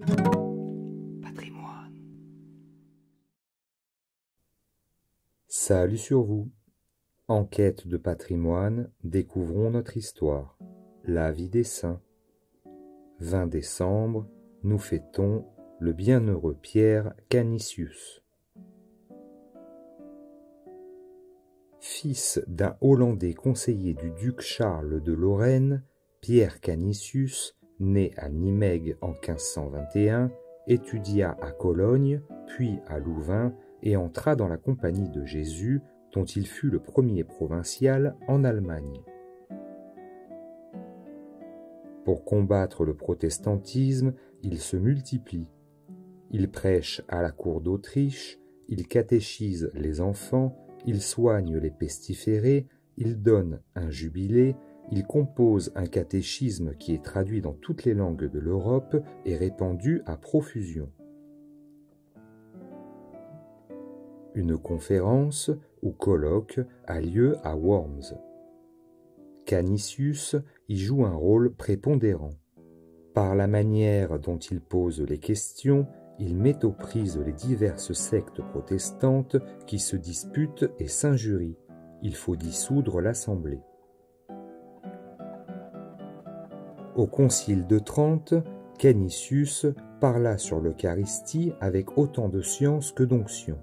Patrimoine. Salut sur vous. En quête de patrimoine, découvrons notre histoire, la vie des saints. 20 décembre, nous fêtons le bienheureux Pierre Canisius. Fils d'un Hollandais conseiller du duc Charles de Lorraine, Pierre Canisius, né à Nimègue en 1521, étudia à Cologne, puis à Louvain, et entra dans la Compagnie de Jésus, dont il fut le premier provincial en Allemagne. Pour combattre le protestantisme, il se multiplie. Il prêche à la cour d'Autriche, il catéchise les enfants, il soigne les pestiférés, il donne un jubilé, il compose un catéchisme qui est traduit dans toutes les langues de l'Europe et répandu à profusion. Une conférence ou colloque a lieu à Worms. Canisius y joue un rôle prépondérant. Par la manière dont il pose les questions, il met aux prises les diverses sectes protestantes qui se disputent et s'injurient. Il faut dissoudre l'Assemblée. Au Concile de Trente, Canisius parla sur l'Eucharistie avec autant de science que d'onction.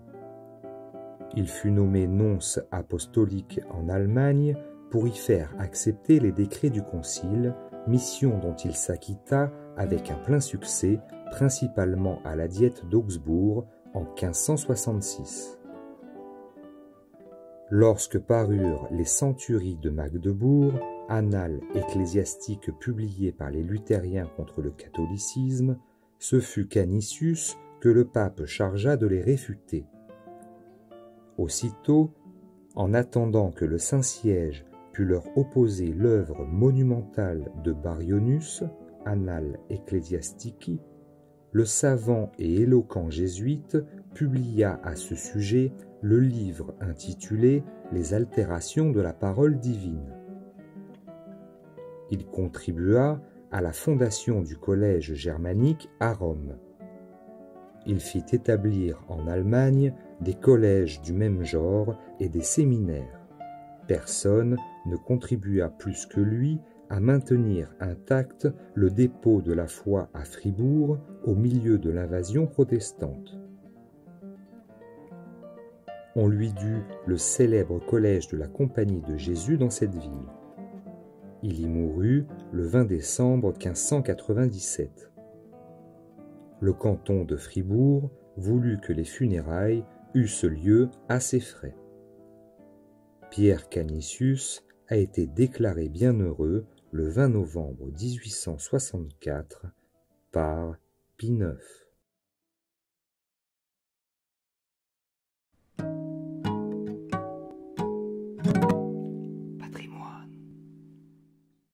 Il fut nommé nonce apostolique en Allemagne pour y faire accepter les décrets du Concile, mission dont il s'acquitta avec un plein succès, principalement à la Diète d'Augsbourg en 1566. Lorsque parurent les Centuries de Magdebourg, annales ecclésiastiques publiées par les luthériens contre le catholicisme, ce fut Canisius que le pape chargea de les réfuter. Aussitôt, en attendant que le Saint-Siège pût leur opposer l'œuvre monumentale de Barionus, Annales Ecclesiastici, le savant et éloquent jésuite publia à ce sujet le livre intitulé « Les altérations de la parole divine ». Il contribua à la fondation du collège germanique à Rome. Il fit établir en Allemagne des collèges du même genre et des séminaires. Personne ne contribua plus que lui à maintenir intact le dépôt de la foi à Fribourg au milieu de l'invasion protestante. On lui dut le célèbre collège de la Compagnie de Jésus dans cette ville. Il y mourut le 20 décembre 1597. Le canton de Fribourg voulut que les funérailles eussent lieu à ses frais. Pierre Canisius a été déclaré bienheureux le 20 novembre 1864 par Pie IX.